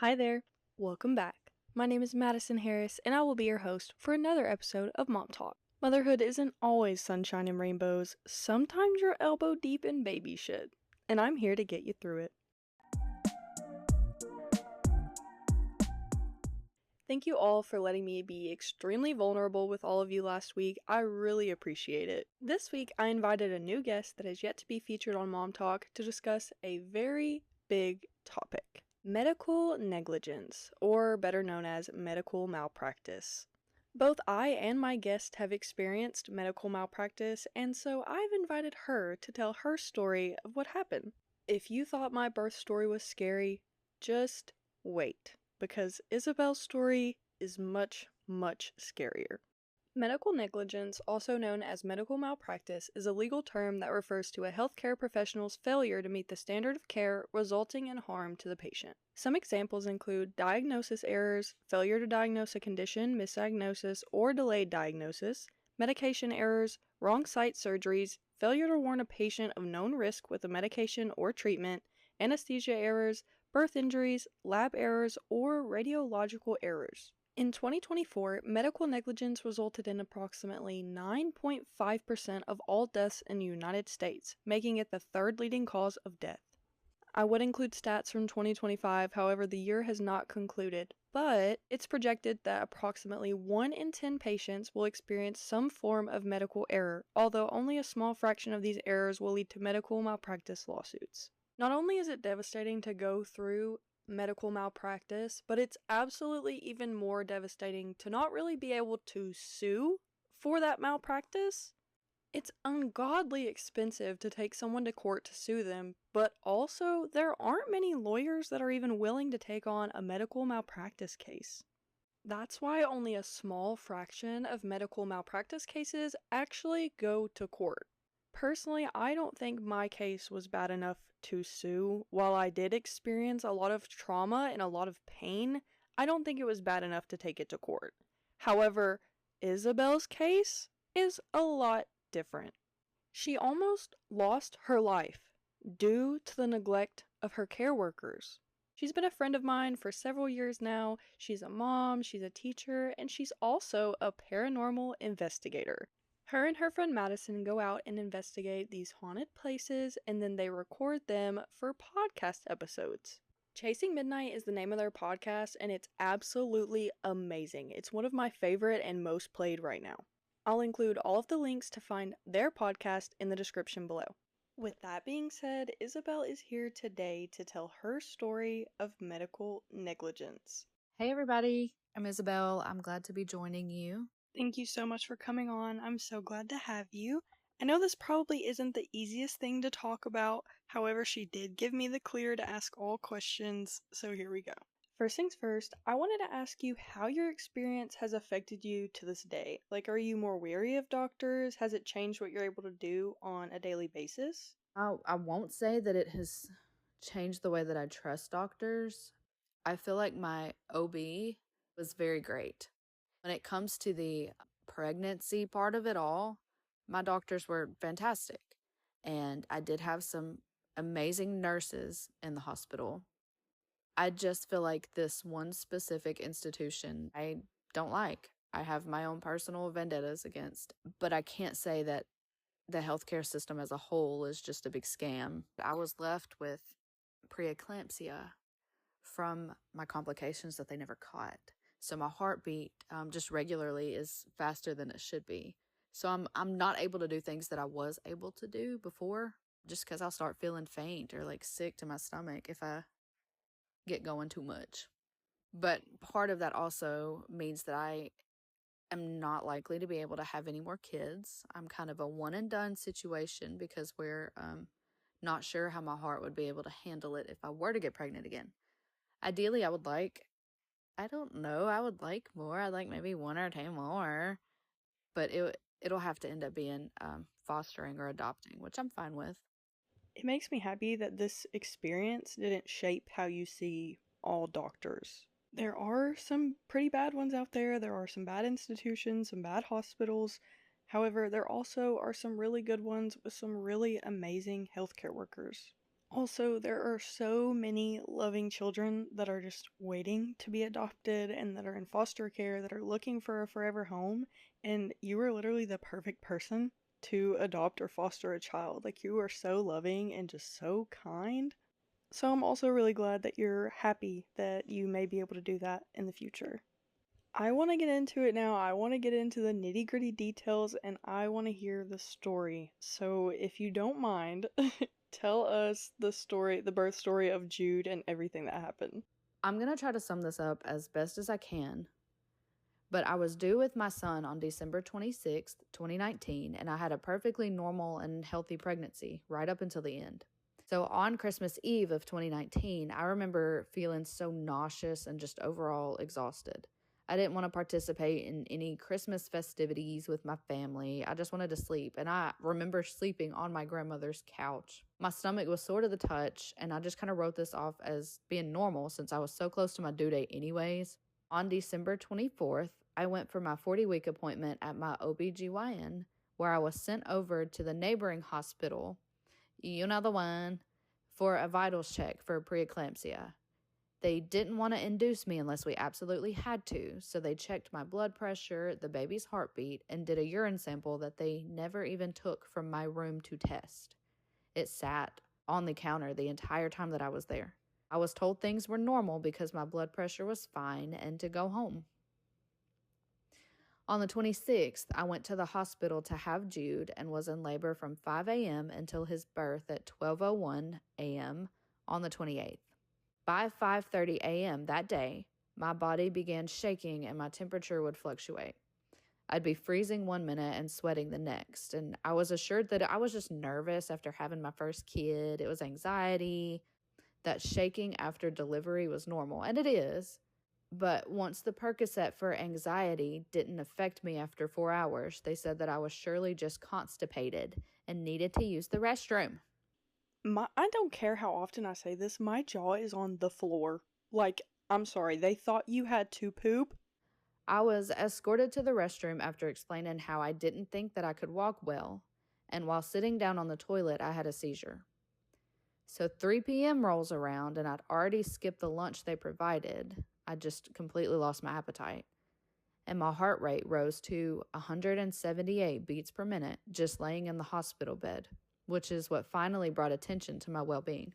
Hi there, welcome back. My name is Madison Harris, and I will be your host for another episode of Mom Talk. Motherhood isn't always sunshine and rainbows, sometimes you're elbow deep in baby shit, and I'm here to get you through it. Thank you all for letting me be extremely vulnerable with all of you last week. I really appreciate it. This week, I invited a new guest that has yet to be featured on Mom Talk to discuss a very big topic. Medical negligence, or better known as medical malpractice. Both I and my guest have experienced medical malpractice, and so I've invited her to tell her story of what happened. If you thought my birth story was scary, just wait, because Isabelle's story is much, much scarier. Medical negligence, also known as medical malpractice, is a legal term that refers to a healthcare professional's failure to meet the standard of care resulting in harm to the patient. Some examples include diagnosis errors, failure to diagnose a condition, misdiagnosis, or delayed diagnosis, medication errors, wrong site surgeries, failure to warn a patient of known risk with a medication or treatment, anesthesia errors, birth injuries, lab errors, or radiological errors. In 2024, medical negligence resulted in approximately 9.5% of all deaths in the United States, making it the third leading cause of death. I would include stats from 2025, however, the year has not concluded, but it's projected that approximately 1 in 10 patients will experience some form of medical error, although only a small fraction of these errors will lead to medical malpractice lawsuits. Not only is it devastating to go through medical malpractice, but it's absolutely even more devastating to not really be able to sue for that malpractice. It's ungodly expensive to take someone to court to sue them, but also there aren't many lawyers that are even willing to take on a medical malpractice case. That's why only a small fraction of medical malpractice cases actually go to court. Personally, I don't think my case was bad enough to sue. While I did experience a lot of trauma and a lot of pain, I don't think it was bad enough to take it to court. However, Isabelle's case is a lot different. She almost lost her life due to the neglect of her care workers. She's been a friend of mine for several years now. She's a mom, she's a teacher, and she's also a paranormal investigator. Her and her friend Madison go out and investigate these haunted places, and then they record them for podcast episodes. Chasing Midnight is the name of their podcast, and it's absolutely amazing. It's one of my favorite and most played right now. I'll include all of the links to find their podcast in the description below. With that being said, Isabelle is here today to tell her story of medical negligence. Hey everybody, I'm Isabelle. I'm glad to be joining you. Thank you so much for coming on. I'm so glad to have you. I know this probably isn't the easiest thing to talk about, however, she did give me the clear to ask all questions, so here we go. First things first, I wanted to ask you how your experience has affected you to this day. Like, are you more wary of doctors? Has it changed what you're able to do on a daily basis? I won't say that it has changed the way that I trust doctors. I feel like my OB was very great. When it comes to the pregnancy part of it all, my doctors were fantastic. And I did have some amazing nurses in the hospital. I just feel like this one specific institution I don't like. I have my own personal vendettas against, but I can't say that the healthcare system as a whole is just a big scam. I was left with preeclampsia from my complications that they never caught. So my heartbeat just regularly is faster than it should be. So I'm not able to do things that I was able to do before, just because I'll start feeling faint or like sick to my stomach if I get going too much. But part of that also means that I am not likely to be able to have any more kids. I'm kind of a one and done situation because we're not sure how my heart would be able to handle it if I were to get pregnant again. Ideally, I would like more. I'd like maybe 1 or 2 more, but it'll have to end up being fostering or adopting, which I'm fine with. It makes me happy that this experience didn't shape how you see all doctors. There are some pretty bad ones out there. There are some bad institutions, some bad hospitals. However, there also are some really good ones with some really amazing healthcare workers. Also, there are so many loving children that are just waiting to be adopted and that are in foster care that are looking for a forever home, and you are literally the perfect person to adopt or foster a child. Like, you are so loving and just so kind. So, I'm also really glad that you're happy that you may be able to do that in the future. I want to get into it now. I want to get into the nitty gritty details and I want to hear the story. So, if you don't mind, tell us the story, the birth story of Jude and everything that happened. I'm going to try to sum this up as best as I can, but I was due with my son on December 26th, 2019, and I had a perfectly normal and healthy pregnancy right up until the end. So on Christmas Eve of 2019, I remember feeling so nauseous and just overall exhausted. I didn't want to participate in any Christmas festivities with my family. I just wanted to sleep, and I remember sleeping on my grandmother's couch. My stomach was sore to the touch, and I just kind of wrote this off as being normal since I was so close to my due date anyways. On December 24th, I went for my 40-week appointment at my OBGYN, where I was sent over to the neighboring hospital, you know the one, for a vitals check for preeclampsia. They didn't want to induce me unless we absolutely had to, so they checked my blood pressure, the baby's heartbeat, and did a urine sample that they never even took from my room to test. It sat on the counter the entire time that I was there. I was told things were normal because my blood pressure was fine and to go home. On the 26th, I went to the hospital to have Jude and was in labor from 5 a.m. until his birth at 12:01 a.m. on the 28th. By 5:30 a.m. that day, my body began shaking and my temperature would fluctuate. I'd be freezing one minute and sweating the next, and I was assured that I was just nervous after having my first kid. It was anxiety. That shaking after delivery was normal, and it is. But once the Percocet for anxiety didn't affect me after 4 hours, they said that I was surely just constipated and needed to use the restroom. I don't care how often I say this, my jaw is on the floor. Like, I'm sorry, they thought you had to poop? I was escorted to the restroom after explaining how I didn't think that I could walk well, and while sitting down on the toilet, I had a seizure. So 3 p.m. rolls around, and I'd already skipped the lunch they provided. I just completely lost my appetite. And my heart rate rose to 178 beats per minute just laying in the hospital bed, which is what finally brought attention to my well-being.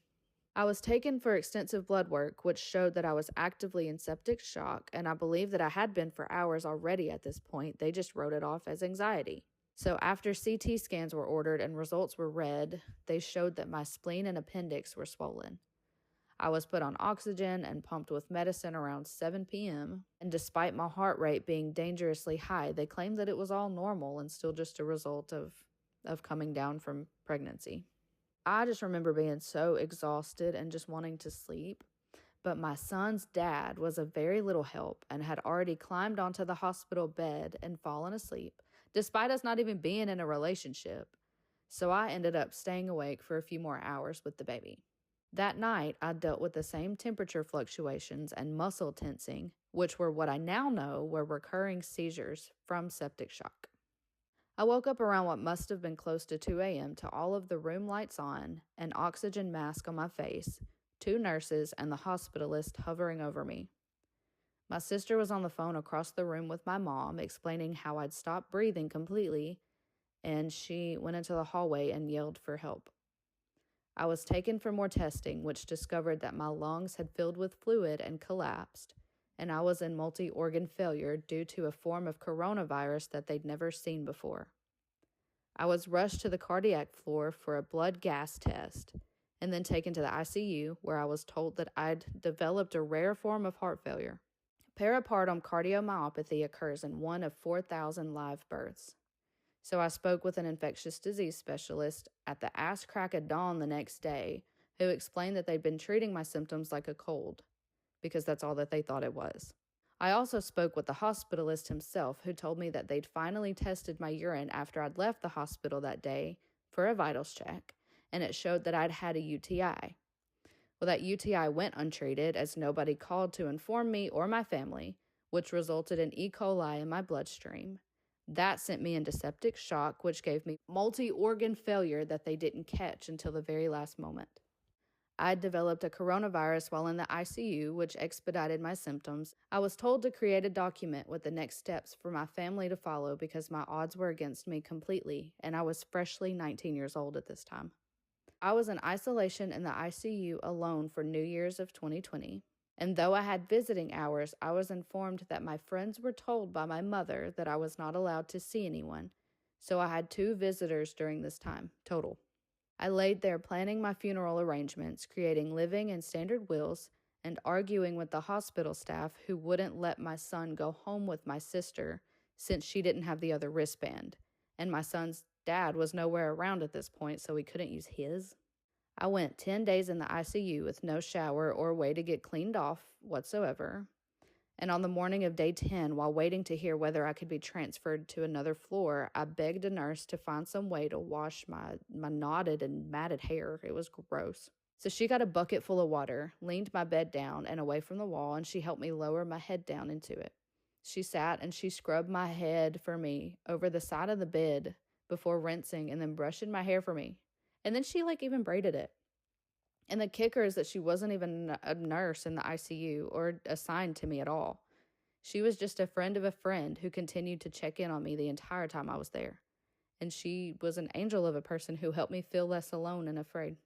I was taken for extensive blood work, which showed that I was actively in septic shock, and I believe that I had been for hours already at this point. They just wrote it off as anxiety. So after CT scans were ordered and results were read, they showed that my spleen and appendix were swollen. I was put on oxygen and pumped with medicine around 7 p.m., and despite my heart rate being dangerously high, they claimed that it was all normal and still just a result of coming down from pregnancy. I just remember being so exhausted and just wanting to sleep, but my son's dad was of very little help and had already climbed onto the hospital bed and fallen asleep, despite us not even being in a relationship. So I ended up staying awake for a few more hours with the baby. That night, I dealt with the same temperature fluctuations and muscle tensing, which were what I now know were recurring seizures from septic shock. I woke up around what must have been close to 2 a.m. to all of the room lights on, an oxygen mask on my face, 2 nurses, and the hospitalist hovering over me. My sister was on the phone across the room with my mom, explaining how I'd stopped breathing completely, and she went into the hallway and yelled for help. I was taken for more testing, which discovered that my lungs had filled with fluid and collapsed, and I was in multi-organ failure due to a form of coronavirus that they'd never seen before. I was rushed to the cardiac floor for a blood gas test, and then taken to the ICU, where I was told that I'd developed a rare form of heart failure. Peripartum cardiomyopathy occurs in 1 of 4,000 live births. So I spoke with an infectious disease specialist at the ass crack of dawn the next day, who explained that they'd been treating my symptoms like a cold, because that's all that they thought it was. I also spoke with the hospitalist himself, who told me that they'd finally tested my urine after I'd left the hospital that day for a vitals check, and it showed that I'd had a UTI. Well, that UTI went untreated as nobody called to inform me or my family, which resulted in E. coli in my bloodstream. That sent me into septic shock, which gave me multi-organ failure that they didn't catch until the very last moment. I'd developed a coronavirus while in the ICU, which expedited my symptoms. I was told to create a document with the next steps for my family to follow because my odds were against me completely, and I was freshly 19 years old at this time. I was in isolation in the ICU alone for New Year's of 2020, and though I had visiting hours, I was informed that my friends were told by my mother that I was not allowed to see anyone, so I had 2 visitors during this time, total. I laid there planning my funeral arrangements, creating living and standard wills, and arguing with the hospital staff who wouldn't let my son go home with my sister since she didn't have the other wristband, and my son's dad was nowhere around at this point, so he couldn't use his. I went 10 days in the ICU with no shower or way to get cleaned off whatsoever. And on the morning of day 10, while waiting to hear whether I could be transferred to another floor, I begged a nurse to find some way to wash my knotted and matted hair. It was gross. So she got a bucket full of water, leaned my bed down and away from the wall, and she helped me lower my head down into it. She sat and she scrubbed my head for me over the side of the bed before rinsing and then brushing my hair for me. And then she even braided it. And the kicker is that she wasn't even a nurse in the ICU or assigned to me at all. She was just a friend of a friend who continued to check in on me the entire time I was there. And she was an angel of a person who helped me feel less alone and afraid.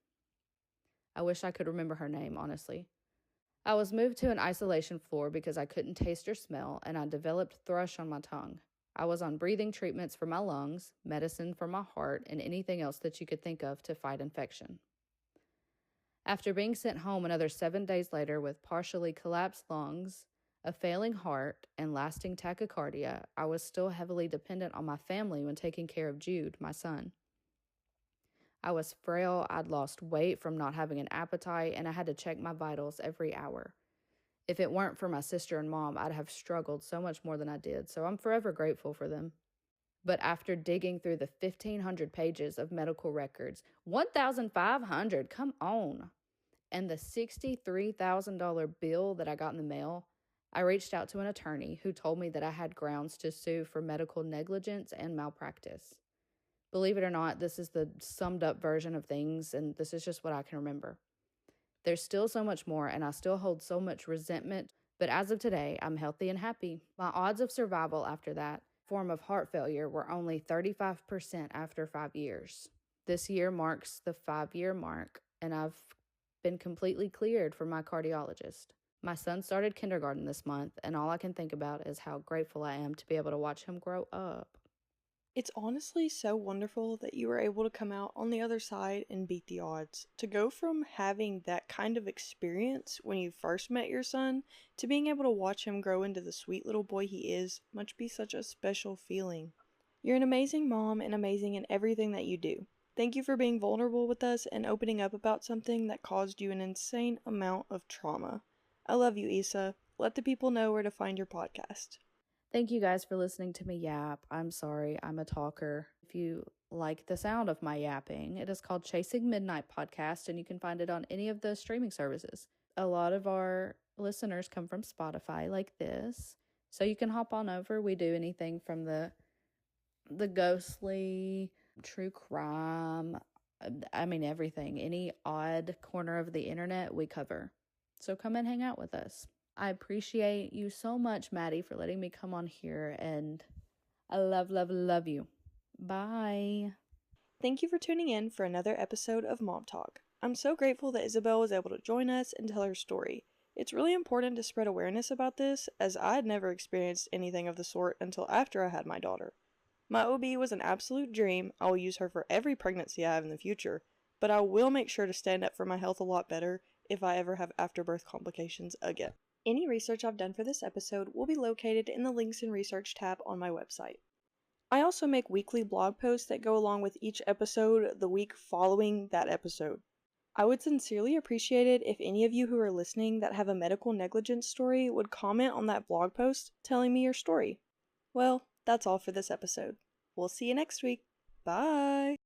I wish I could remember her name, honestly. I was moved to an isolation floor because I couldn't taste or smell, and I developed thrush on my tongue. I was on breathing treatments for my lungs, medicine for my heart, and anything else that you could think of to fight infection. After being sent home another 7 days later with partially collapsed lungs, a failing heart, and lasting tachycardia, I was still heavily dependent on my family when taking care of Jude, my son. I was frail, I'd lost weight from not having an appetite, and I had to check my vitals every hour. If it weren't for my sister and mom, I'd have struggled so much more than I did, so I'm forever grateful for them. But after digging through the 1,500 pages of medical records, 1,500, come on, and the $63,000 bill that I got in the mail, I reached out to an attorney who told me that I had grounds to sue for medical negligence and malpractice. Believe it or not, this is the summed up version of things, and this is just what I can remember. There's still so much more, and I still hold so much resentment, but as of today, I'm healthy and happy. My odds of survival after that form of heart failure were only 35% after 5 years. This year marks the 5-year mark, and I've been completely cleared from my cardiologist. My son started kindergarten this month, and all I can think about is how grateful I am to be able to watch him grow up. It's honestly so wonderful that you were able to come out on the other side and beat the odds. To go from having that kind of experience when you first met your son to being able to watch him grow into the sweet little boy he is must be such a special feeling. You're an amazing mom and amazing in everything that you do. Thank you for being vulnerable with us and opening up about something that caused you an insane amount of trauma. I love you, Isa. Let the people know where to find your podcast. Thank you guys for listening to me yap. I'm sorry, I'm a talker. If you like the sound of my yapping, it is called Chasing Midnight Podcast, and you can find it on any of the streaming services. A lot of our listeners come from Spotify like this, so you can hop on over. We do anything from the ghostly, true crime, everything. Any odd corner of the internet, we cover. So come and hang out with us. I appreciate you so much, Maddie, for letting me come on here, and I love, love, love you. Bye. Thank you for tuning in for another episode of Mom Talk. I'm so grateful that Isabelle was able to join us and tell her story. It's really important to spread awareness about this, as I'd never experienced anything of the sort until after I had my daughter. My OB was an absolute dream. I will use her for every pregnancy I have in the future, but I will make sure to stand up for my health a lot better if I ever have afterbirth complications again. Any research I've done for this episode will be located in the links and research tab on my website. I also make weekly blog posts that go along with each episode the week following that episode. I would sincerely appreciate it if any of you who are listening that have a medical negligence story would comment on that blog post telling me your story. Well, that's all for this episode. We'll see you next week. Bye!